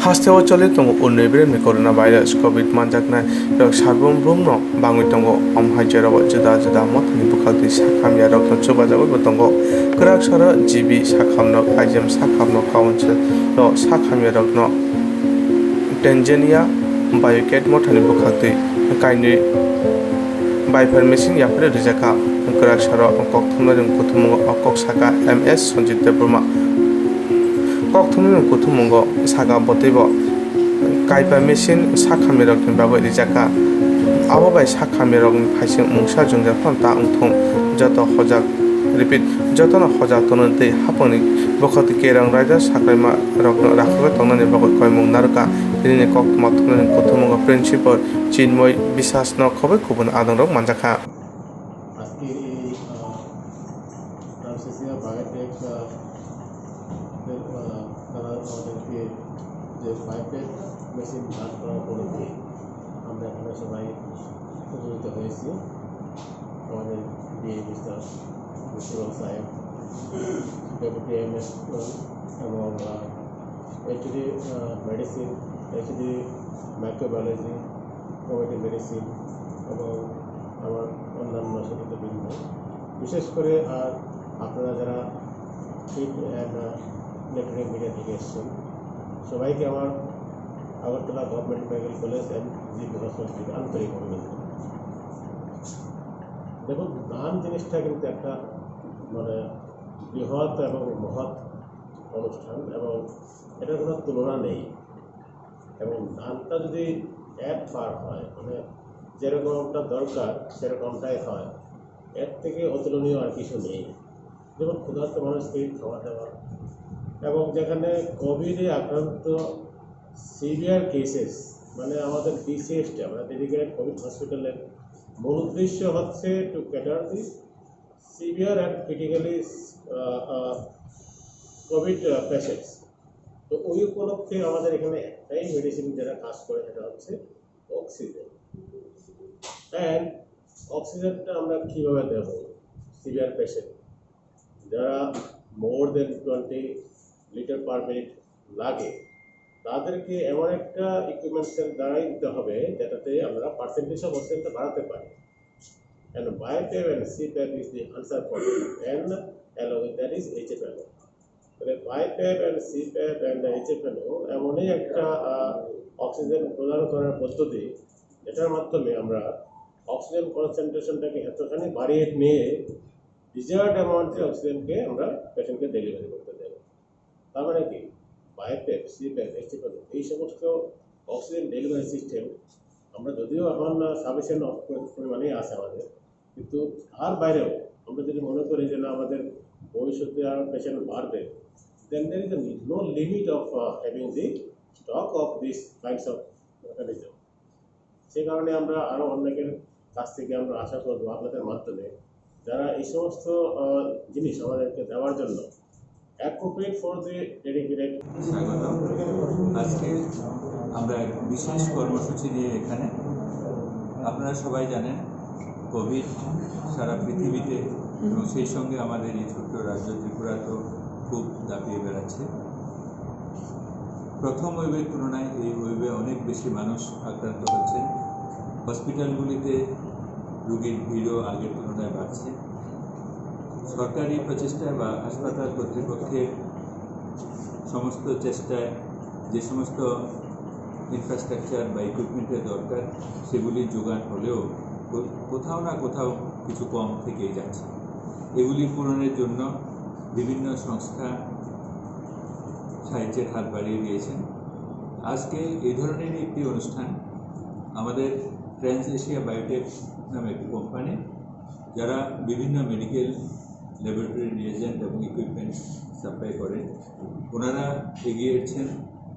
हास्थायाव चले दङ उन्दै ब्रेननि कर'ना भाइरास कभिड मानजागनाय रक साबुं बुंनो बाङै दङ हाइजेराव जुदा जुदा मथनि बुखालि साखामिया रक चुबाजाबो दङ गोराक सारा जिबि साखामनो आइजेम साखामनो काउन्सिल साखामिया रकनो टेनजेनिया बायोकेट मथनि बुखालि काइनि बाइफार मेसिन याफोर रिजाका गोराक सारा कक थुमनाजों कुथुमंग कक साका एमएस सन्जित देबरमा कक थुमनाजों कुथुमंग सागा बतेब काइपा मेसिन साखामिरकनि बाबो रिजाका आबाबाय साखामिरकनि फाइसिं मुंसा जुंजाफान ता उंथं जत हजाक रिपिट जतन हजाक तनो दै हापनि बखति केरां राजा साख्राइमा रकनो राखोगा तंनानि बखत कयमुं नारका दिनै कक मथुमनाजों कुथुमंग प्रिन्सिपल चिन्मय বিশ্বাস न खबै गुबुन आदं रक मानजाखा আজকে এই ট্রান্সেসিয়া বায়োটেক তারা আমাদেরকে যে পাইপের মেশিন দান করার পরে আমরা এখানে সবাই উপকৃত হয়েছি। আমাদের বিএ মিস্টার মুশিরুল সাহেব, ডেপুটি এমএস এবং HD medicine, HD microbiology, committee medicine এবং আমার অন্যান্য সদস্যবৃন্দ, বিশেষ করে আর আপনারা যারা প্রিন্ট অ্যান্ড ইলেকট্রনিক মিডিয়া থেকে এসছেন সবাইকে আমার Agartala government medical college and GP hospital থেকে আন্তরিক অভিনন্দন। দেখুন, দান জিনিসটা কিন্তু একটা মানে বৃহৎ এবং মহৎ অনুষ্ঠান এবং এটার কোনো তুলনা নেই। এবং দানটা যদি একবার হয় মানে যেরকমটা দরকার সেরকমটাই হয়, এর থেকে অতুলনীয় আর কিছু নেই। যেমন ক্ষুধার্ত মানুষকে খাওয়া দেওয়া এবং যেখানে কোভিডে আক্রান্ত সিভিয়ার কেসেস মানে আমাদের ডিসিএসটি আমরা ডেডিকেটেড কোভিড হসপিটালের মূল উদ্দেশ্য হচ্ছে to cater the severe and critically COVID patients. তো ওই উপলক্ষে আমাদের এখানে একটাই মেডিসিন যারা কাজ করে সেটা হচ্ছে অক্সিজেন। অ্যান্ড অক্সিজেনটা আমরা কীভাবে দেব সিভিয়ার পেশেন্ট যারা মোর দেন 20 লিটার পার মিনিট লাগে তাদেরকে এমন একটা ইকুইপমেন্টসের দ্বারাই দিতে হবে যেটাতে আমরা পার্সেন্টেজ অফ অক্সিজেনটা বাড়াতে পারি। And BiPAP and CPAP is the answer for it, and along with that is HFNO. তাহলে BiPAP and CPAP and HFNO এমনই একটা অক্সিজেন প্রদান করার পদ্ধতি যেটার মাধ্যমে আমরা অক্সিজেন কনসেন্ট্রেশনটাকে এতখানি বাড়িয়ে নিয়ে ডিজায়ার্ড অ্যামাউন্টের অক্সিজেনকে আমরা পেশেন্টকে ডেলিভারি করতে দেব। তার মানে কি BiPAP, CPAP, HFNO এই সমস্ত অক্সিজেন ডেলিভারি সিস্টেম আমরা যদিও এখন সাফিসিয়েন্ট পরিমাণেই আছে আমাদের, কিন্তু তার বাইরেও আমরা যদি মনে করি যে না আমাদের ভবিষ্যতে আর পেশেন্ট বাড়বে, then there is no limit of having the stock of these kinds of mechanism. সেই কারণে আমরা আরও অনেকের কাছ থেকে আমরা আশা করবো আপনাদের মাধ্যমে যারা এই সমস্ত জিনিস আমাদেরকে দেওয়ার জন্য অ্যাপ্রোপ্রিয়েট ফর দি ডেডিকেটেড। স্বাগত। আজকে আমরা এক বিশেষ কর্মসূচি নিয়ে এখানে, আপনারা সবাই জানেন কোভিড সারা পৃথিবীতে এবং সেই সঙ্গে আমাদের এই ছোট্ট রাজ্য ত্রিপুরা তো খুব দাপিয়ে বেড়াচ্ছে। প্রথম ওয়েভের তুলনায় এই ওয়েভে অনেক বেশি মানুষ আক্রান্ত হচ্ছেন। হসপিটালগুলিতে রোগীর ভিড়ও আগের তুলনায় বাড়ছে। সরকারি প্রচেষ্টায় বা হাসপাতাল কর্তৃপক্ষের সমস্ত চেষ্টায় যে সমস্ত ইনফ্রাস্ট্রাকচার বা ইকুইপমেন্টের দরকার সেগুলি যোগান হলেও কোথাও না কোথাও কিছু কম থেকেই যাচ্ছে। এগুলি পূরণের জন্য বিভিন্ন সংস্থা সাহায্যের হাত বাড়িয়ে দিয়েছেন। আজকে এই ধরনেরই একটি অনুষ্ঠান আমাদের ট্রান্স এশিয়া বায়োটেক নামে একটি কোম্পানি যারা বিভিন্ন মেডিকেল ল্যাবরেটরি রিয়েজেন্ট এবং ইকুইপমেন্ট সাপ্লাই করেন, ওনারা এগিয়ে এসেছেন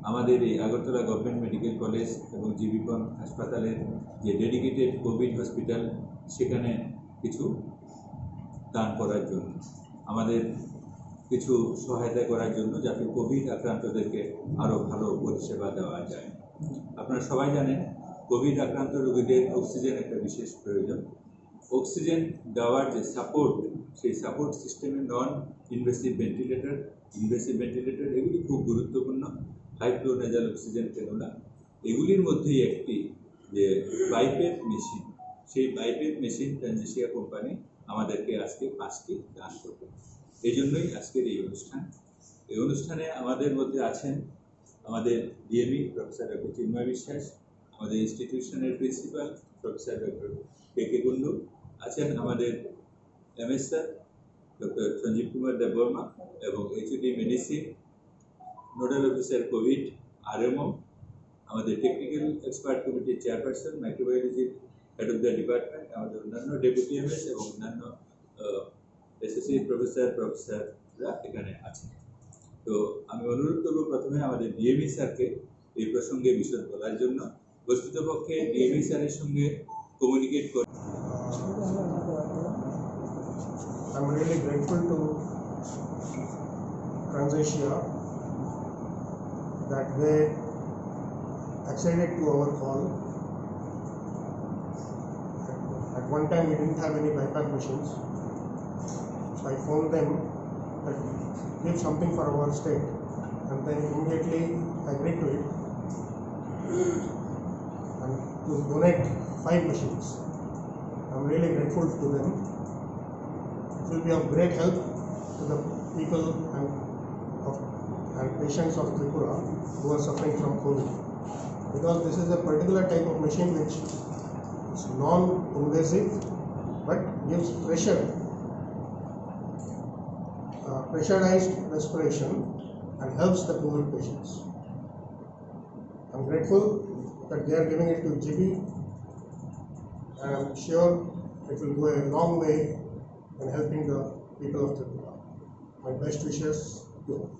আমাদের এই আগরতলা গভর্নমেন্ট মেডিকেল কলেজ এবং জিবিকন হাসপাতালের যে ডেডিকেটেড কোভিড হসপিটাল সেখানে কিছু দান করার জন্য, আমাদের কিছু সহায়তা করার জন্য, যাতে কোভিড আক্রান্তদেরকে আরও ভালো পরিষেবা দেওয়া যায়। আপনারা সবাই জানেন কোভিড আক্রান্ত রোগীদের অক্সিজেন একটা বিশেষ প্রয়োজন। অক্সিজেন দেওয়ার যে সাপোর্ট, সেই সাপোর্ট সিস্টেমে non invasive ventilator, invasive ventilator এগুলি খুব গুরুত্বপূর্ণ। High flow nasal oxygen cannula, এগুলির মধ্যেই একটি যে বাইপেপ মেশিন, সেই বাইপেপ মেশিন ট্রান্সেশিয়া কোম্পানি আমাদেরকে আজকে 5টি দান করবে। এই জন্যই আজকের এই অনুষ্ঠান। এই অনুষ্ঠানে আমাদের মধ্যে আছেন আমাদের DME professor doctor Chinmoy Biswas, আমাদের ইনস্টিটিউশনের principal professor doctor K Kundu, আছেন আমাদের MS sir doctor Sanjeev Kumar Debbarma এবং HOD medicine nodal officer covid RMO, আমাদের টেকনিক্যাল এক্সপার্ট কমিটির চেয়ারপারসন মাইক্রোবায়োলজির হেড অফ দ্য ডিপার্টমেন্ট, আমাদের অন্যান্য ডেপুটি এমএস এবং অন্যান্য অ্যাসোসিয়েট প্রফেসররা এখানে আছেন। তো আমি অনুরোধ করব প্রথমে আমাদের ডিএমই স্যারকে এই প্রসঙ্গে বিশদ বলার জন্য। বস্তুতপক্ষে ডিএমই স্যারের সঙ্গে কমিউনিকেট করে I'm really grateful to Transasia that they acceded to our call. At one time we didn't have any BiPAP machines, so I phoned them that give something for our state, and they immediately agreed to it and to donate 5 machines. I'm really grateful to them. It will be of great help to the people and patients of Tripura who are suffering from COVID, because this is a particular type of machine which is non-invasive but gives pressurized respiration and helps the COVID patients. I'm grateful that they are giving it to GB, and I'm sure it will go a long way in helping the people of Tripura. My best wishes to all.